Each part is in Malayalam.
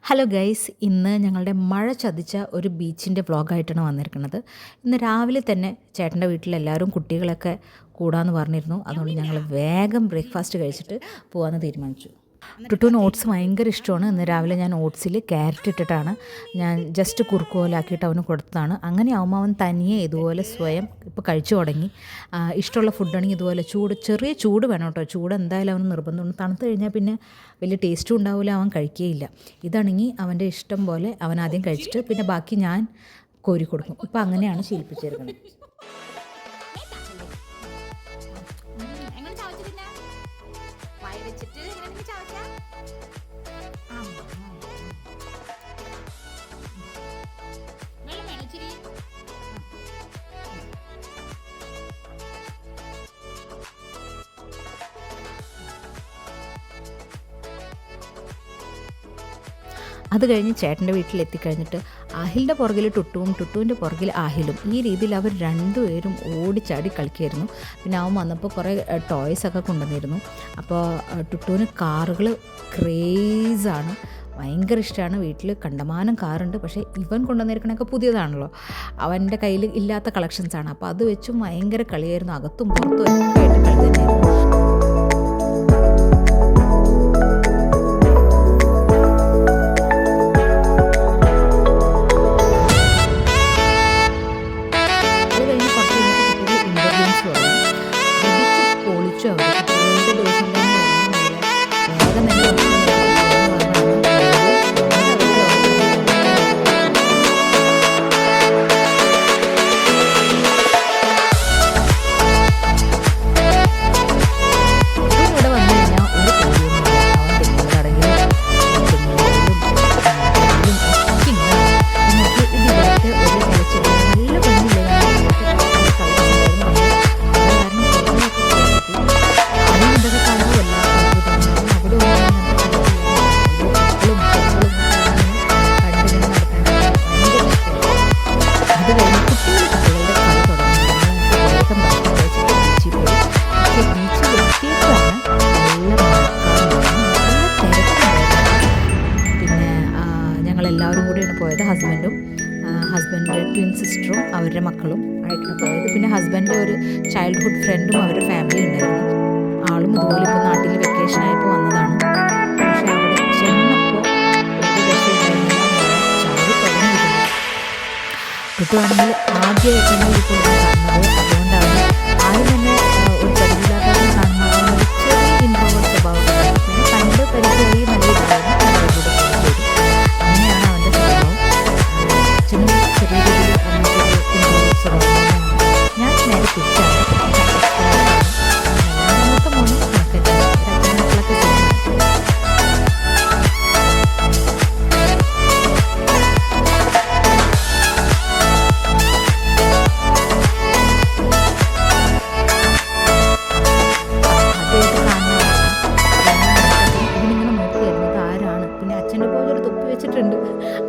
ഹലോ ഗൈസ്, ഇന്ന് ഞങ്ങളുടെ മഴ ചതിച്ച ഒരു ബീച്ചിൻ്റെ വ്ളോഗായിട്ടാണ് വന്നിരിക്കുന്നത്. ഇന്ന് രാവിലെ തന്നെ ചേട്ടൻ്റെ വീട്ടിലെല്ലാവരും കുട്ടികളൊക്കെ കൂടാമെന്ന് പറഞ്ഞിരുന്നു. അതുകൊണ്ട് ഞങ്ങൾ വേഗം ബ്രേക്ക്ഫാസ്റ്റ് കഴിച്ചിട്ട് പോകാമെന്ന് തീരുമാനിച്ചു. ടുട്ടുവിന് ഓട്സ് ഭയങ്കര ഇഷ്ടമാണ്. ഇന്ന് രാവിലെ ഞാൻ ഓട്സിൽ ക്യാരറ്റ് ഇട്ടിട്ടാണ് ഞാൻ ജസ്റ്റ് കുറുക്ക് പോലെ ആക്കിയിട്ട് അവന് കൊടുത്തതാണ്. അങ്ങനെ ആകുമ്പോൾ അവൻ തനിയെ ഇതുപോലെ സ്വയം ഇപ്പോൾ കഴിച്ചു തുടങ്ങി. ഇഷ്ടമുള്ള ഫുഡാണെങ്കിൽ ഇതുപോലെ ചെറിയ ചൂട് വേണം കേട്ടോ. ചൂട് എന്തായാലും അവന് നിർബന്ധമുണ്ട്. തണുത്ത് കഴിഞ്ഞാൽ പിന്നെ വലിയ ടേസ്റ്റും ഉണ്ടാവില്ല, അവൻ കഴിക്കുകയില്ല. ഇതാണെങ്കിൽ അവൻ്റെ ഇഷ്ടം പോലെ അവൻ ആദ്യം കഴിച്ചിട്ട് പിന്നെ ബാക്കി ഞാൻ കോരി കൊടുക്കും. ഇപ്പം അങ്ങനെയാണ് ശീലിപ്പിച്ചിരിക്കുന്നത്. അത് കഴിഞ്ഞ് ചേട്ടൻ്റെ വീട്ടിലെത്തിക്കഴിഞ്ഞിട്ട് ആഹിലിൻ്റെ പുറകിൽ ടുട്ടുവും ടുട്ടുവിൻ്റെ പുറകിൽ ആഹിലും, ഈ രീതിയിൽ അവർ രണ്ടുപേരും ഓടിച്ചാടി കളിക്കുമായിരുന്നു. പിന്നെ അവൻ വന്നപ്പോൾ കുറേ ടോയ്സൊക്കെ കൊണ്ടുവന്നിരുന്നു. അപ്പോൾ ടുട്ടുവിന് കാറുകൾ ക്രേസാണ്, ഭയങ്കര ഇഷ്ടമാണ്. വീട്ടിൽ കണ്ടമാനം കാറുണ്ട്. പക്ഷേ ഇവൻ കൊണ്ടുവന്നിരിക്കണൊക്കെ പുതിയതാണല്ലോ, അവൻ്റെ കയ്യിൽ ഇല്ലാത്ത കളക്ഷൻസാണ്. അപ്പോൾ അത് വെച്ചും ഭയങ്കര കളിയായിരുന്നു. അകത്തും പുറത്തും ഒക്കെ ആയിട്ട് കളി തന്നെയായിരുന്നു. എല്ലാവരും കൂടിയാണ് പോയത്. ഹസ്ബൻഡിൻ്റെ ട്വിൻ സിസ്റ്ററും അവരുടെ മക്കളും ആയിട്ടാണ് പോയത്. പിന്നെ ഹസ്ബൻഡിൻ്റെ ഒരു ചൈൽഡ്ഹുഡ് ഫ്രണ്ടും അവരുടെ ഫാമിലി ഉണ്ടായിരുന്നു. ആളും ഇതുപോലെ ഇപ്പോൾ നാട്ടിൽ വെക്കേഷനായപ്പോൾ വന്നതാണ്. പക്ഷേ അവിടെ ചെന്നപ്പോൾ ഒരു രക്ഷയില്ലായിരുന്നു, ചാടി തുടങ്ങിയിട്ടുണ്ട്. ടുട്ടുവാണെങ്കിൽ ആദ്യമായിട്ടാണ് ഇപ്പോൾ കാണുന്നത്. അതുകൊണ്ടാണ് ആരും തന്നെ ഒരു പരിചയമില്ലാത്തവരെ കാണുമ്പോൾ ഒരു ചെറിയ ഇൻട്രോവേർട്ട് സ്വഭാവം. പിന്നെ കണ്ട് പരിചയമായി നല്ല ഇതായിരുന്നു. അങ്ങനെയാണ് അവൻ്റെ സ്വഭാവം. ചെറിയ രീതിയിൽ ഇൻട്രോവേർട്ട് സ്വഭാവം. ഞാൻ നേരെ തിരിച്ചാണ്. മൂത്ത മോനും കണക്കൊക്കെ മക്കളൊക്കെ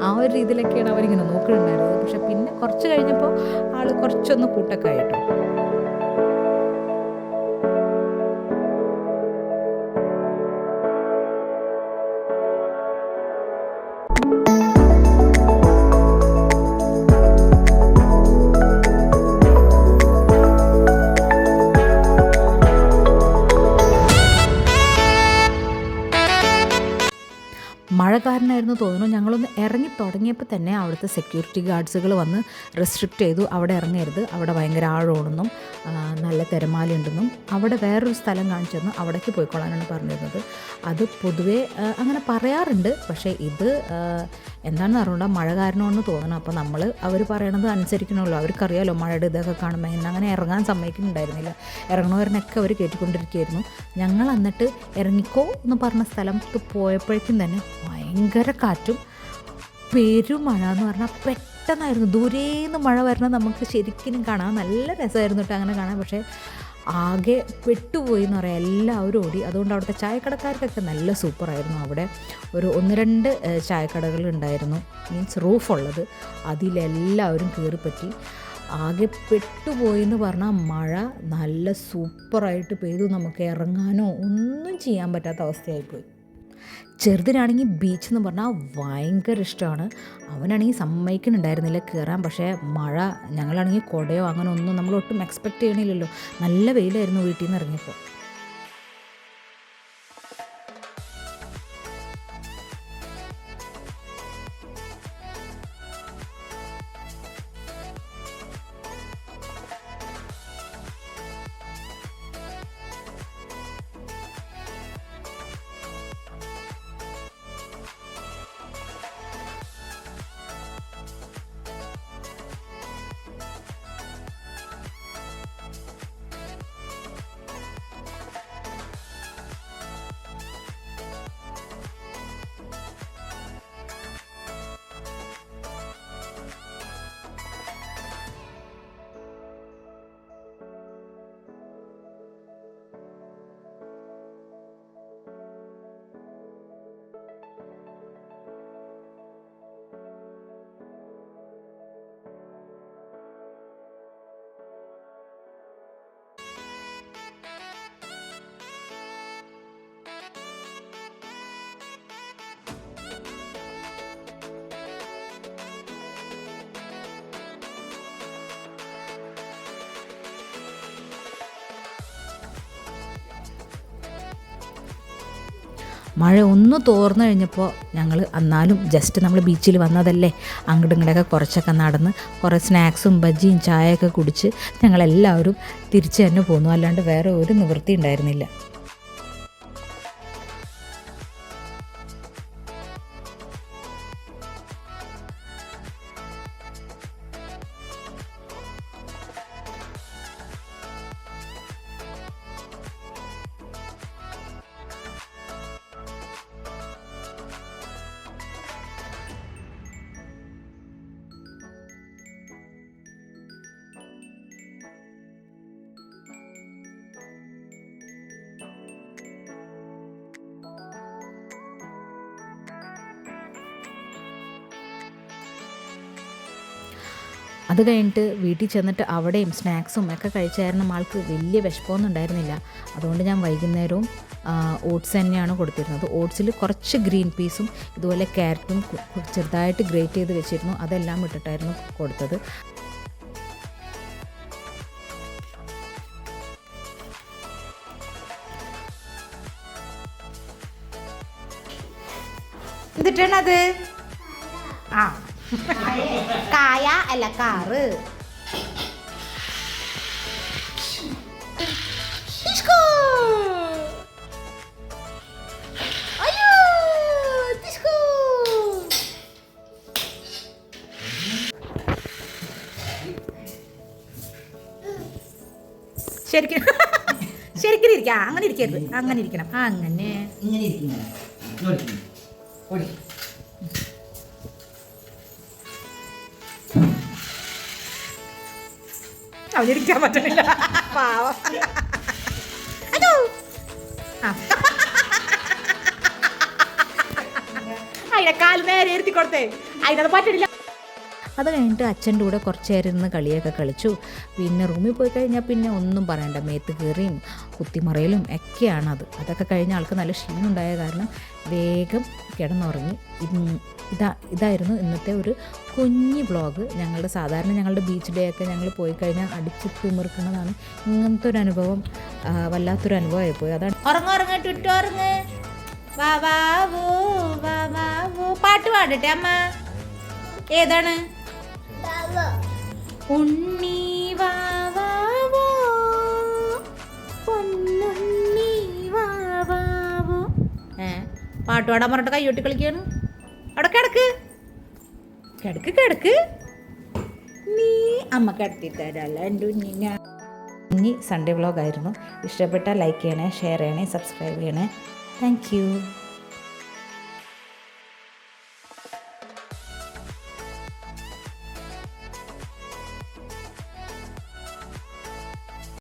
ആ ഒരു രീതിയിലൊക്കെയാണ് അവരിങ്ങനെ നോക്കുന്നുണ്ടായിരുന്നത്. പക്ഷെ പിന്നെ കുറച്ച് കഴിഞ്ഞപ്പോൾ ആൾ കുറച്ചൊന്ന് കൂട്ടൊക്കെ ആയിട്ടോ. മഴക്കാരനായിരുന്നു തോന്നുന്നു. ഞങ്ങളൊന്ന് ഇറങ്ങി തുടങ്ങിയപ്പോൾ തന്നെ അവിടുത്തെ സെക്യൂരിറ്റി ഗാർഡ്സുകൾ വന്ന് റെസ്ട്രിക്റ്റ് ചെയ്തു. അവിടെ ഇറങ്ങരുത്, അവിടെ ഭയങ്കര ആഴമാണെന്നും നല്ല തിരമാലയുണ്ടെന്നും അവിടെ വേറൊരു സ്ഥലം കാണിച്ചെന്നും അവിടേക്ക് പോയിക്കൊള്ളാനാണ് പറഞ്ഞിരുന്നത്. അത് പൊതുവേ അങ്ങനെ പറയാറുണ്ട്. പക്ഷേ ഇത് എന്താണെന്ന് അറിയണ്ട, മഴ കാരണമാണെന്ന് തോന്നണം. അപ്പോൾ നമ്മൾ അവർ പറയണത് അനുസരിക്കണമല്ലോ. അവർക്കറിയാമല്ലോ മഴയുടെ ഇതൊക്കെ കാണുമ്പോൾ. ഇന്നങ്ങനെ ഇറങ്ങാൻ സമ്മതിക്കുന്നുണ്ടായിരുന്നില്ല. ഇറങ്ങണവരനൊക്കെ അവർ കയറ്റിക്കൊണ്ടിരിക്കുകയായിരുന്നു. ഞങ്ങൾ എന്നിട്ട് ഇറങ്ങിക്കോ എന്ന് പറഞ്ഞ സ്ഥലത്ത് പോയപ്പോഴേക്കും തന്നെ ഭയങ്കര കാറ്റും പെരുമഴ എന്ന് പറഞ്ഞാൽ പെട്ടെന്നായിരുന്നു. ദൂരേന്ന് മഴ വരണം, നമുക്ക് ശരിക്കും കാണാം. നല്ല രസമായിരുന്നു കേട്ടോ അങ്ങനെ കാണാൻ. പക്ഷേ ആകെ പെട്ടുപോയി എന്ന് പറയാം, എല്ലാവരും ഓടി. അതുകൊണ്ട് അവിടുത്തെ ചായക്കടക്കാർക്കൊക്കെ നല്ല സൂപ്പറായിരുന്നു. അവിടെ ഒരു 1-2 ചായക്കടകളുണ്ടായിരുന്നു, മീൻസ് റൂഫുള്ളത്. അതിലെല്ലാവരും കയറിപ്പറ്റി. ആകെ പെട്ടുപോയി എന്ന് പറഞ്ഞാൽ മഴ നല്ല സൂപ്പറായിട്ട് പെയ്തു. നമുക്ക് ഇറങ്ങാനോ ഒന്നും ചെയ്യാൻ പറ്റാത്ത അവസ്ഥയായിപ്പോയി. ചെറുതിനാണെങ്കിൽ ബീച്ച് എന്ന് പറഞ്ഞാൽ ഭയങ്കര ഇഷ്ടമാണ്. അവനാണെങ്കിൽ സമ്മതിക്കുന്നുണ്ടായിരുന്നില്ല കയറാൻ. പക്ഷേ മഴ, ഞങ്ങളാണെങ്കിൽ കുടയോ അങ്ങനെ ഒന്നും നമ്മൾ ഒട്ടും എക്സ്പെക്റ്റ് ചെയ്യണില്ലല്ലോ. നല്ല വെയിലായിരുന്നു വീട്ടിൽ നിന്ന് ഇറങ്ങിയപ്പോൾ. മഴ ഒന്ന് തോർന്നു കഴിഞ്ഞപ്പോൾ ഞങ്ങൾ എന്നാലും ജസ്റ്റ് നമ്മൾ ബീച്ചിൽ വന്നതല്ലേ, അങ്ങോട്ടും ഇങ്ങോട്ടൊക്കെ കുറച്ചൊക്കെ നടന്ന് കുറേ സ്നാക്സും ബജ്ജിയും ചായയൊക്കെ കുടിച്ച് ഞങ്ങളെല്ലാവരും തിരിച്ച് തന്നെ പോന്നു. അല്ലാണ്ട് വേറെ ഒരു നിവൃത്തി ഉണ്ടായിരുന്നില്ല. അത് കഴിഞ്ഞിട്ട് വീട്ടിൽ ചെന്നിട്ട് അവിടെയും സ്നാക്സും ഒക്കെ കഴിച്ചായിരുന്നു. ആൾക്ക് വലിയ വിശപ്പൊന്നും ഉണ്ടായിരുന്നില്ല. അതുകൊണ്ട് ഞാൻ വൈകുന്നേരവും ഓട്സ് തന്നെയാണ് കൊടുത്തിരുന്നത്. ഓട്സിൽ കുറച്ച് ഗ്രീൻ പീസും ഇതുപോലെ ക്യാരറ്റും ചെറുതായിട്ട് ഗ്രേറ്റ് ചെയ്ത് വെച്ചിരുന്നു. അതെല്ലാം ഇട്ടിട്ടായിരുന്നു കൊടുത്തത്. എന്നിട്ടാണത് കായ അല്ല കാറ്. ശരിക്കും ശരിക്കും ഇരിക്കാം. അങ്ങനെ ഇരിക്കരുത്, അങ്ങനെ ഇരിക്കണം. അങ്ങനെ ഇങ്ങനെ ഇരിക്കണം. അവനിരിക്കാൻ പറ്റണില്ല, പാവം. അതിനെ കാല് നേരെ ഇരുത്തി കൊടുത്തേ, അതിനത് പറ്റണില്ല. അത് കഴിഞ്ഞിട്ട് അച്ഛൻ്റെ കൂടെ കുറച്ച് നേരം ഇരുന്ന് കളിയൊക്കെ കളിച്ചു. പിന്നെ റൂമിൽ പോയി കഴിഞ്ഞാൽ പിന്നെ ഒന്നും പറയണ്ട, മേത്ത് കയറിയും കുത്തിമറയിലും ഒക്കെയാണത്. അതൊക്കെ കഴിഞ്ഞ ആൾക്ക് നല്ല ക്ഷീണമുണ്ടായ കാരണം വേഗം കിടന്നുറങ്ങി. ഇതായിരുന്നു ഇന്നത്തെ ഒരു കുഞ്ഞി വ്ളോഗ്. സാധാരണ ഞങ്ങളുടെ ബീച്ച് ഡേ ഒക്കെ ഞങ്ങൾ പോയി കഴിഞ്ഞാൽ അടിച്ച് തിമിർക്കുന്നതാണ്. ഇങ്ങനത്തെ ഒരു അനുഭവം വല്ലാത്തൊരു അനുഭവമായി പോയി. അതാണ്. ഉറങ്ങ ടുട്ടുറങ്ങ്, വാ വാവോ വാ വാവോ. പാട്ട് പാടട്ടെ അമ്മ? ഏതാണ്? ഉണ്ണി വാവാവോ പൊന്നുണ്ണി വാവാവോ. പാട്ട് പാടാൻ പറഞ്ഞിട്ട് കൈയൊട്ടി കളിക്കാണ്. അവിടെ കിടക്ക് കിടക്ക് കിടക്ക്, നീ അമ്മ കിടത്തി തരാല്ല എൻ്റെ ഉണ്ണിനെ. ഇനി സൺഡേ വ്ളോഗായിരുന്നു. ഇഷ്ടപ്പെട്ടാൽ ലൈക്ക് ചെയ്യണേ, ഷെയർ ചെയ്യണേ, സബ്സ്ക്രൈബ് ചെയ്യണേ. Thank you.